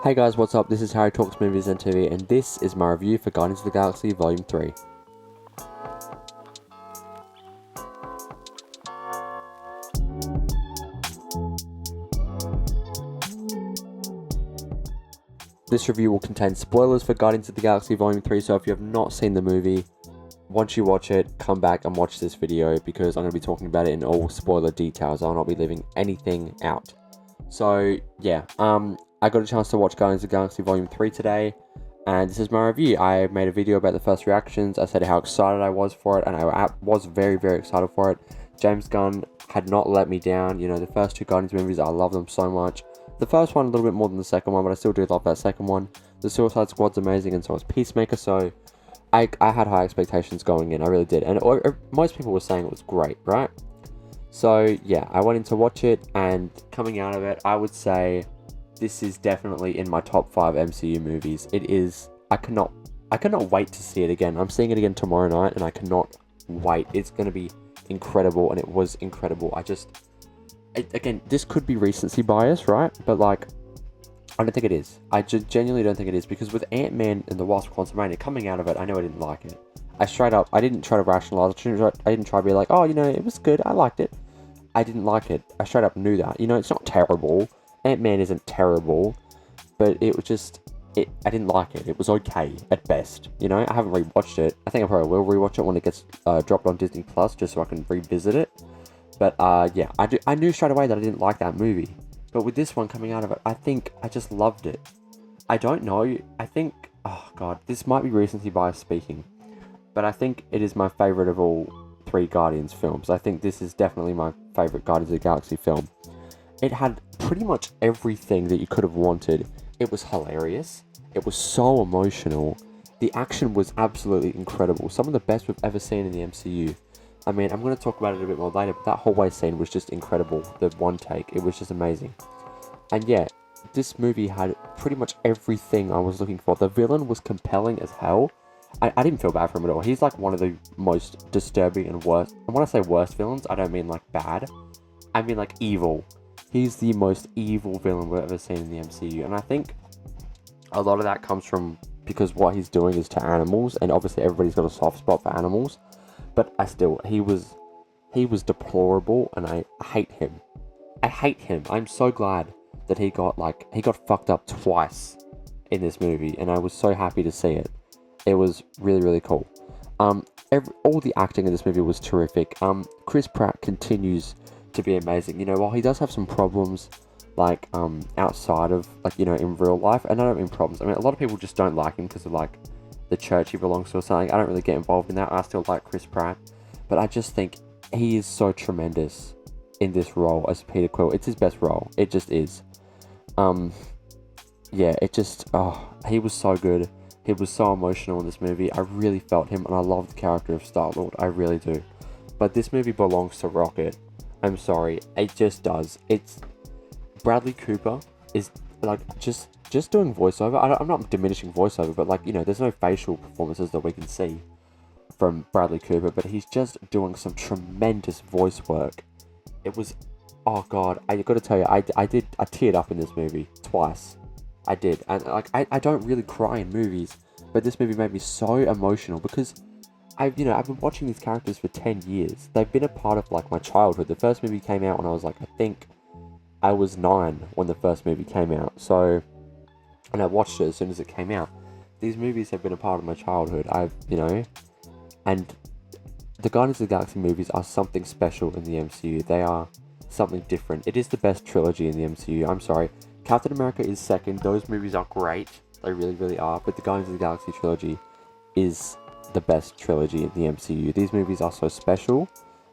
Hey guys, what's up? This is Harry Talks Movies and TV, and this is my review for Guardians of the Galaxy Volume 3. This review will contain spoilers for Guardians of the Galaxy Volume 3, so if you have not seen the movie, once you watch it, come back and watch this video because I'm going to be talking about it in all spoiler details. I'll not be leaving anything out. So, yeah, I got a chance to watch Guardians of the Galaxy Volume 3 today, and this is my review. I made a video about the first reactions. I said how excited I was for it, and I was very, very excited for it. James Gunn had not let me down. You know, the first two Guardians movies, I love them so much. The first one a little bit more than the second one, but I still do love that second one. The Suicide Squad's amazing, and so is Peacemaker, so I had high expectations going in. I really did, and most people were saying it was great, right? So, yeah, I went in to watch it, and coming out of it, I would say this is definitely in my top 5 MCU movies. It is. I cannot wait to see it again. I'm seeing it again tomorrow night, and I cannot wait. It's going to be incredible, and it was incredible. Again, this could be recency bias, right? But, like, I don't think it is. I genuinely don't think it is, because with Ant-Man and the Wasp: Quantumania coming out of it, I know I didn't like it. I didn't try to rationalize it. I didn't try to be like, oh, you know, it was good. I liked it. I didn't like it. I straight up knew that. You know, it's not terrible. Ant-Man isn't terrible, but it was just, I didn't like it. It was okay at best. You know, I haven't rewatched it. I think I probably will rewatch it when it gets dropped on Disney Plus, just so I can revisit it. But yeah, I knew straight away that I didn't like that movie. But with this one coming out of it, I think I just loved it. I don't know. I think, oh god, this might be recency bias speaking, but I think it is my favorite of all 3 Guardians films. I think this is definitely my favorite Guardians of the Galaxy film. It had pretty much everything that you could have wanted. It was hilarious. It was so emotional. The action was absolutely incredible. Some of the best we've ever seen in the MCU. I mean, I'm going to talk about it a bit more later, but that hallway scene was just incredible. The one take, it was just amazing. And yeah, this movie had pretty much everything I was looking for. The villain was compelling as hell. I didn't feel bad for him at all. He's like one of the most disturbing and worst. And when I say worst villains, I don't mean like bad. I mean like evil. He's the most evil villain we've ever seen in the MCU. And I think a lot of that comes from because what he's doing is to animals. And obviously everybody's got a soft spot for animals. But he was deplorable, and I hate him. I hate him. I'm so glad that he got fucked up twice in this movie, and I was so happy to see it. It was really, really cool. All the acting in this movie was terrific. Chris Pratt continues to be amazing. You know, while he does have some problems, like outside of like, you know, in real life, and I don't mean problems. I mean, a lot of people just don't like him because of like the church he belongs to or something. I don't really get involved in that. I still like Chris Pratt, but I just think he is so tremendous in this role as Peter Quill. It's his best role. It just is. Yeah, he was so good. He was so emotional in this movie. I really felt him, and I love the character of Star-Lord. I really do. But this movie belongs to Rocket. I'm sorry. It just does. It's Bradley Cooper is like just doing voiceover. I'm not diminishing voiceover, but like, you know, there's no facial performances that we can see from Bradley Cooper, but he's just doing some tremendous voice work. It was, oh god, I gotta tell you, I teared up in this movie twice. I did, and like I don't really cry in movies, but this movie made me so emotional because I've been watching these characters for 10 years. They've been a part of like my childhood. The first movie came out when I was like, I think I was 9 when the first movie came out. So, and I watched it as soon as it came out. These movies have been a part of my childhood. And the Guardians of the Galaxy movies are something special in the MCU. They are something different. It is the best trilogy in the MCU. I'm sorry. Captain America is second. Those movies are great. They really, really are. But the Guardians of the Galaxy trilogy is the best trilogy in the MCU. These movies are so special.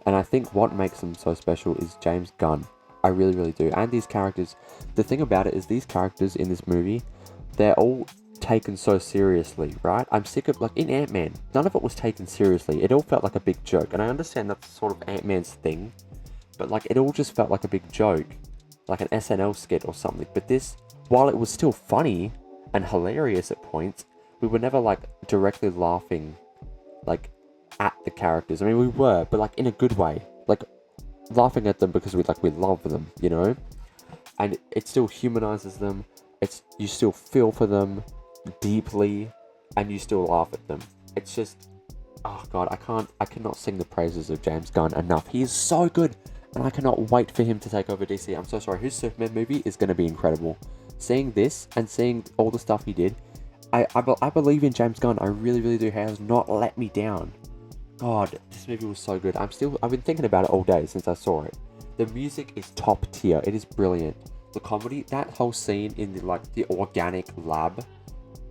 And I think what makes them so special is James Gunn. I really, really do. And these characters, the thing about it is these characters in this movie, they're all taken so seriously, right? I'm sick of, like, in Ant-Man, none of it was taken seriously. It all felt like a big joke. And I understand that's sort of Ant-Man's thing, but, like, it all just felt like a big joke. Like an SNL skit or something. But this, while it was still funny and hilarious at points, we were never, like, directly laughing, like, at the characters. I mean, we were, but, like, in a good way. Like, laughing at them because we love them, you know? And it still humanizes them. you still feel for them deeply, and you still laugh at them. It's just, oh god, I cannot sing the praises of James Gunn enough. He is so good, and I cannot wait for him to take over DC. I'm so sorry. His Superman movie is going to be incredible. Seeing this and seeing all the stuff he did, I believe in James Gunn. I really, really do. He has not let me down. God, this movie was so good. I've been thinking about it all day since I saw it. The music is top tier. It is brilliant. The comedy, that whole scene in the organic lab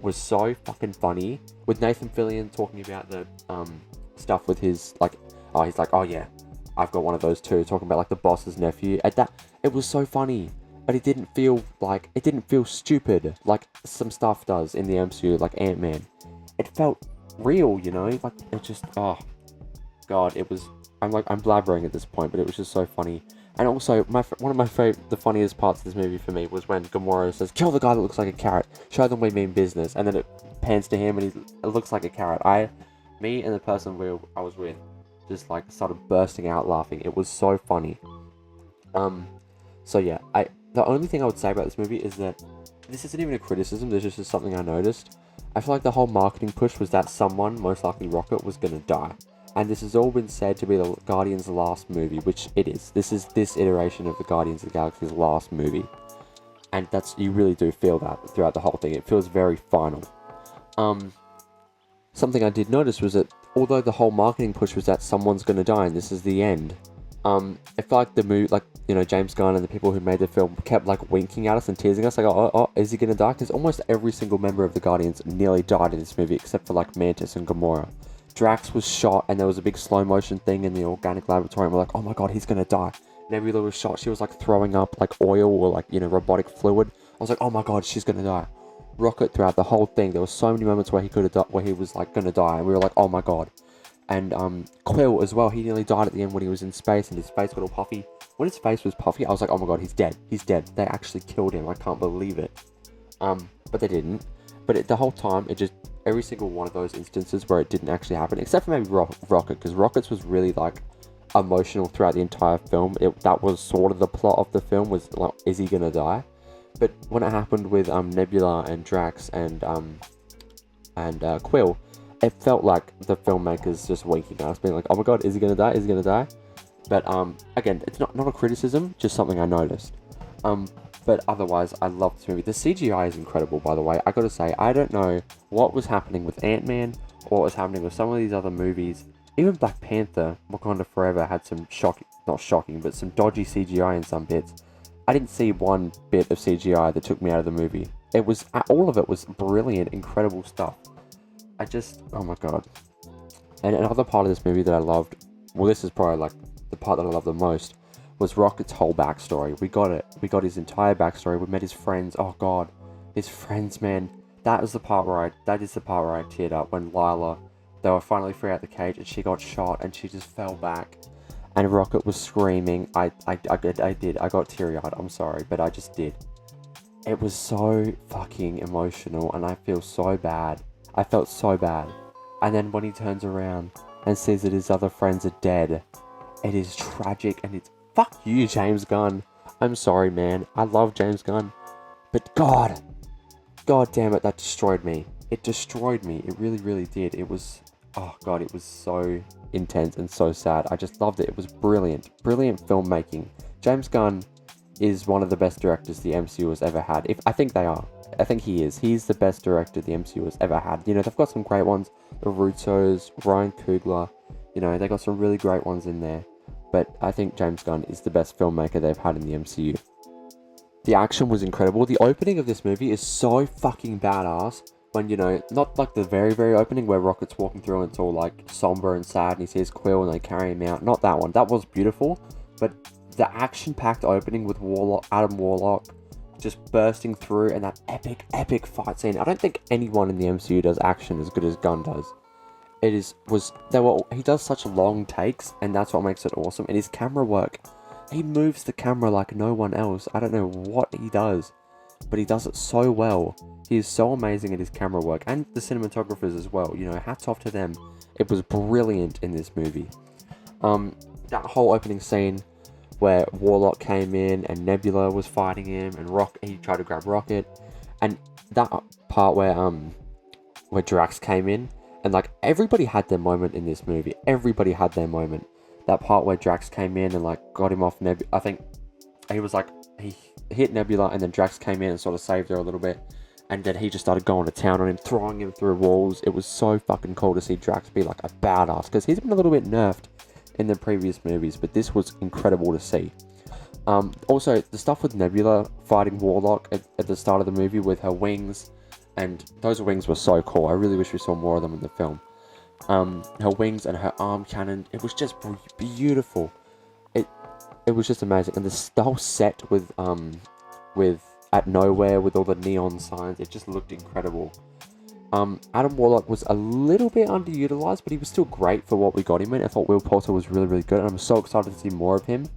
was so fucking funny, with Nathan Fillion talking about the stuff with his he's like, oh yeah, I've got one of those too, talking about the boss's nephew. At that, it was so funny, but it didn't feel stupid like some stuff does in the MCU, like Ant-Man. It felt real, it just, oh god, it was. I'm blabbering at this point, but it was just so funny. And also, one of my the funniest parts of this movie for me was when Gamora says, "Kill the guy that looks like a carrot. Show them we mean business." And then it pans to him, and it looks like a carrot. Me and the person I was with, just started bursting out laughing. It was so funny. So yeah, the only thing I would say about this movie is that this isn't even a criticism. This is just something I noticed. I feel like the whole marketing push was that someone, most likely Rocket, was gonna die. And this has all been said to be the Guardians' last movie, which it is. This is this iteration of the Guardians of the Galaxy's last movie. And you really do feel that throughout the whole thing. It feels very final. Something I did notice was that although the whole marketing push was that someone's going to die and this is the end, I feel like the movie, James Gunn and the people who made the film kept winking at us and teasing us, oh, is he going to die? Because almost every single member of the Guardians nearly died in this movie, except for Mantis and Gamora. Drax was shot, and there was a big slow motion thing in the organic laboratory, and we're like, oh my god, he's gonna die. Nebula was shot, she was throwing up oil or robotic fluid. I was like, oh my god, she's gonna die. Rocket, throughout the whole thing, there were so many moments where he could have died, where he was gonna die, and we were like, oh my god. And Quill as well, he nearly died at the end when he was in space, and his face got all puffy. When his face was puffy, I was like, oh my god, he's dead. He's dead. They actually killed him. I can't believe it. But they didn't. But the whole time, every single one of those instances where it didn't actually happen, except for maybe Rocket, because Rocket's was really emotional throughout the entire film. That was sort of the plot of the film, was is he gonna die? But when it happened with Nebula and Drax and Quill, it felt like the filmmakers just winking at us, being like, oh my god, is he gonna die? Is he gonna die? But again, it's not a criticism, just something I noticed. But otherwise, I love this movie. The CGI is incredible, by the way. I gotta say, I don't know what was happening with Ant-Man, or what was happening with some of these other movies. Even Black Panther, Wakanda Forever, had some not shocking, but some dodgy CGI in some bits. I didn't see one bit of CGI that took me out of the movie. All of it was brilliant, incredible stuff. Oh my god. And another part of this movie that I loved, well, this is probably the part that I love the most, was Rocket's whole backstory. We got it. We got his entire backstory. We met his friends. Oh god, his friends, man. That is the part where I teared up when Lila, they were finally free out the cage and she got shot and she just fell back, and Rocket was screaming. I got teary-eyed. I'm sorry, but I just did. It was so fucking emotional, and I felt so bad. And then when he turns around and sees that his other friends are dead, it is tragic, and it's fuck you, James Gunn. I'm sorry, man. I love James Gunn. But God damn it, that destroyed me. It destroyed me. It really, really did. It was, oh God, it was so intense and so sad. I just loved it. It was brilliant. Brilliant filmmaking. James Gunn is one of the best directors the MCU has ever had. I think they are. I think he is. He's the best director the MCU has ever had. They've got some great ones. The Russos, Ryan Coogler. They got some really great ones in there. But I think James Gunn is the best filmmaker they've had in the MCU. The action was incredible. The opening of this movie is so fucking badass. When, not the very, very opening where Rocket's walking through and it's all somber and sad and he sees Quill and they carry him out. Not that one. That was beautiful. But the action-packed opening with Adam Warlock just bursting through, and that epic fight scene. I don't think anyone in the MCU does action as good as Gunn does. He does such long takes, and that's what makes it awesome. And his camera work, he moves the camera like no one else. I don't know what he does, but he does it so well. He is so amazing at his camera work, and the cinematographers as well. Hats off to them. It was brilliant in this movie. That whole opening scene where Warlock came in and Nebula was fighting him, and he tried to grab Rocket. And that part where Drax came in, and like everybody had their moment in this movie. Everybody had their moment. That part where Drax came in and like got him off Nebula. I think he was like he hit Nebula, and then Drax came in and sort of saved her a little bit. And then he just started going to town on him, throwing him through walls. It was so fucking cool to see Drax be like a badass, because he's been a little bit nerfed in the previous movies, but this was incredible to see. Also, the stuff with Nebula fighting Warlock at the start of the movie with her wings, and those wings were so cool. I really wish we saw more of them in the film. Her wings and her arm cannon, it was just beautiful. It was just amazing, and the whole set with at Nowhere with all the neon signs, it just looked incredible. Adam Warlock was a little bit underutilized, but he was still great for what we got him in. I thought Will Poulter was really, really good, and I'm so excited to see more of him.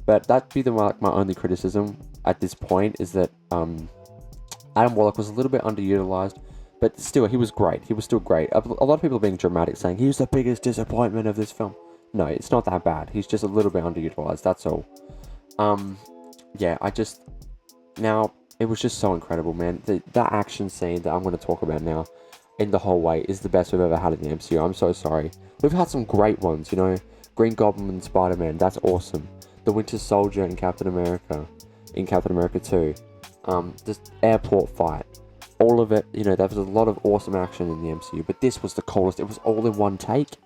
But that'd be my only criticism at this point, is that Adam Warlock was a little bit underutilized, but still, he was great. He was still great. A lot of people are being dramatic, saying he was the biggest disappointment of this film. No, it's not that bad. He's just a little bit underutilized, that's all. Yeah, now, it was just so incredible, man. That action scene that I'm going to talk about now, in the whole way, is the best we've ever had in the MCU. I'm so sorry. We've had some great ones, you know. Green Goblin and Spider-Man, that's awesome. The Winter Soldier in Captain America 2. This airport fight. All of it, you know, there was a lot of awesome action in the MCU, but this was the coolest. It was all in one take.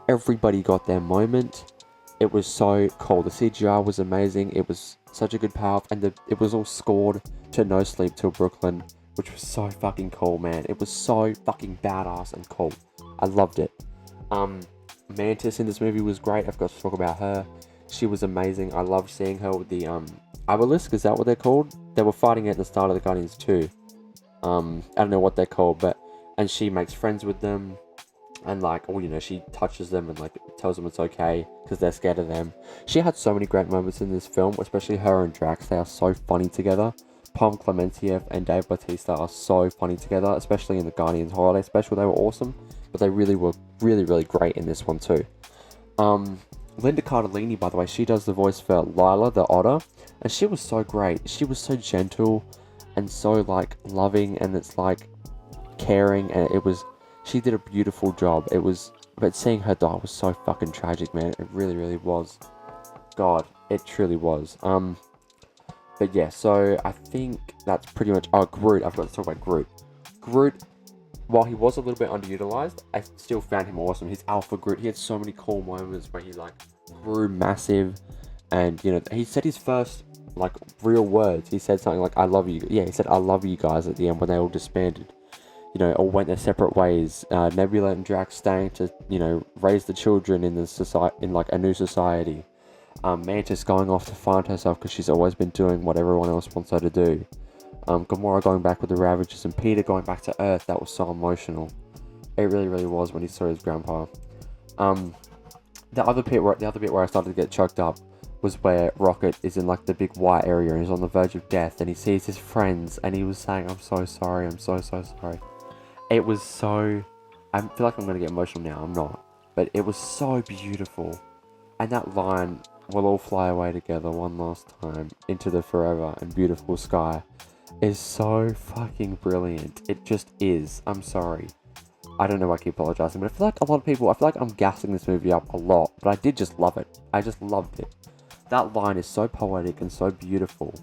Everybody got their moment. It was so cool. The CGI was amazing. It was such a good payoff, and it was all scored to No Sleep Till Brooklyn, which was so fucking cool, man. It was so fucking badass and cool. I loved it. Mantis in this movie was great. I've got to talk about her. She was amazing. I loved seeing her with the Obelisk. Is that what they're called? They were fighting at the start of the Guardians 2. I don't know what they're called, and she makes friends with them. And like, oh, you know, she touches them and like tells them it's okay because they're scared of them. She had so many great moments in this film, especially her and Drax. They are so funny together. Palm Clementieff and Dave Bautista are so funny together, especially in the Guardians Holiday Special. They were awesome, but they really were really great in this one too. Linda Cardellini, by the way, she does the voice for Lila the Otter, and she was so great. She was so gentle and so like loving, and it's like caring, and she did a beautiful job. But seeing her die was so fucking tragic, man. It really was. God, it truly was. But yeah, so I think that's pretty much... Oh, Groot. I've got to talk about Groot. Groot, while he was a little bit underutilized, I still found him awesome. His Alpha Groot, he had so many cool moments where he like grew massive, and you know, he said his first like real words. He said something like, "I love you." Yeah, he said, "I love you guys" at the end when they all disbanded. You know, or went their separate ways. Nebula and Drax staying to, you know, raise the children in like a new society. Mantis going off to find herself because she's always been doing what everyone else wants her to do. Gamora going back with the Ravagers, and Peter going back to Earth. That was so emotional. It really was when he saw his grandpa. The other bit where I started to get choked up was where Rocket is in like the big white area and he's on the verge of death, and he sees his friends and he was saying, "I'm so sorry, I'm so sorry." It was so... I feel like I'm going to get emotional now. I'm not. But it was so beautiful. And that line, "We'll all fly away together one last time into the forever and beautiful sky," is so fucking brilliant. It just is. I'm sorry. I don't know why I keep apologizing, but I feel like I'm gassing this movie up a lot, but I did just love it. I just loved it. That line is so poetic and so beautiful.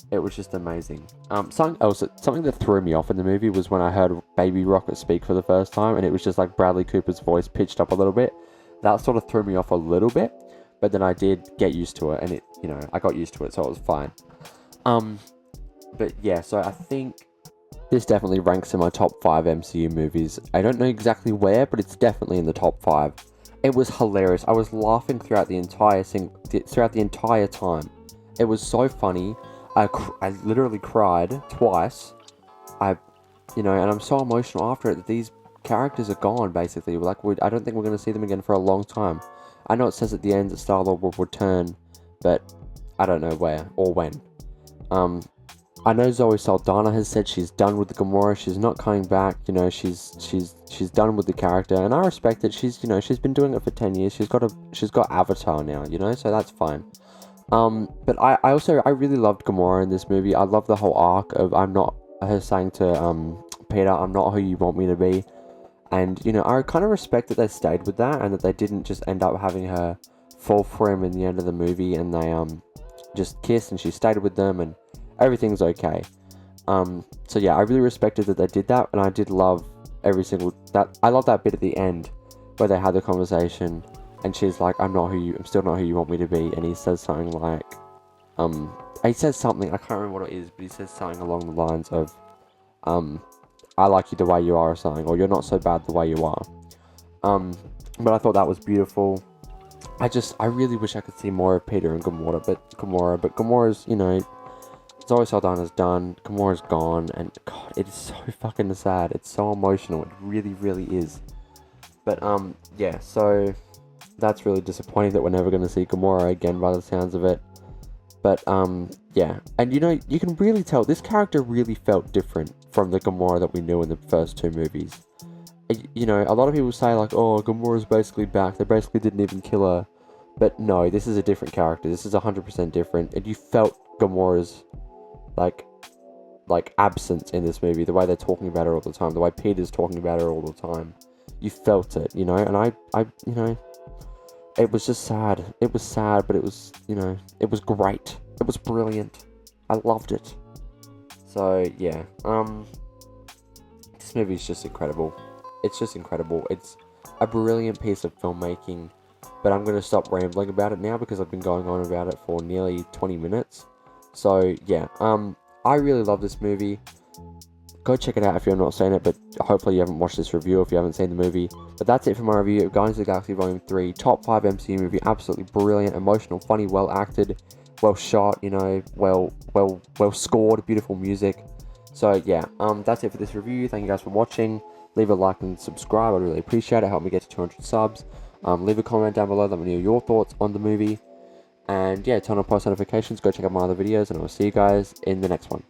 It was just amazing. Something that threw me off in the movie was when I heard Baby Rocket speak for the first time, and it was just like Bradley Cooper's voice pitched up a little bit. That sort of threw me off a little bit, but then I did get used to it, and it, you know, I got used to it, so it was fine. But yeah, so I think this definitely ranks in my top 5 MCU movies. I don't know exactly where, but it's definitely in the top 5. It was hilarious. I was laughing throughout the entire time. It was so funny. I literally cried twice. And I'm so emotional after it that these characters are gone, basically. I don't think we're going to see them again for a long time. I know it says at the end that Star-Lord will return, but I don't know where or when. I know Zoe Saldana has said she's done with the Gamora. She's not coming back. You know, she's done with the character, and I respect it. She's been doing it for 10 years. She's got Avatar now, you know, so that's fine. But I really loved Gamora in this movie. I love the whole arc of I'm not her saying to Peter, "I'm not who you want me to be," and you know, I kind of respect that they stayed with that and that they didn't just end up having her fall for him in the end of the movie, and they just kissed and she stayed with them and everything's okay. So yeah, I really respected that they did that, and I did love I love that bit at the end where they had the conversation and she's like, I'm still not who you want me to be, and he says something like, he says something, I can't remember what it is, but he says something along the lines of, I like you the way you are, or something, or you're not so bad the way you are. But I thought that was beautiful. I really wish I could see more of Peter and Gamora, but Gamora's, you know, it's always all done is done. Gamora's gone, and God, it is so fucking sad. It's so emotional. It really, really is. But yeah. So that's really disappointing that we're never going to see Gamora again, by the sounds of it. But yeah, and you know, you can really tell this character really felt different from the Gamora that we knew in the first two movies. You know, a lot of people say like, oh, Gamora's basically back. They basically didn't even kill her. But no, this is a different character. This is 100% different, and you felt Gamora's like absence in this movie, the way they're talking about her all the time, the way Peter's talking about her all the time. You felt it, you know, and I you know, it was just sad. It was sad, but it was, you know, it was great. It was brilliant. I loved it. So yeah, this movie is just incredible. It's just incredible. It's a brilliant piece of filmmaking, but I'm going to stop rambling about it now because I've been going on about it for nearly 20 minutes. So yeah, I really love this movie. Go check it out if you've not seen it, but hopefully you haven't watched this review if you haven't seen the movie. But that's it for my review of Guardians of the Galaxy Volume 3, top 5 MCU movie, absolutely brilliant, emotional, funny, well acted, well shot, you know, well scored, beautiful music. So yeah, that's it for this review. Thank you guys for watching. Leave a like and subscribe, I'd really appreciate it, help me get to 200 subs. Leave a comment down below, let me know your thoughts on the movie. And yeah, turn on post notifications, go check out my other videos, and I'll see you guys in the next one.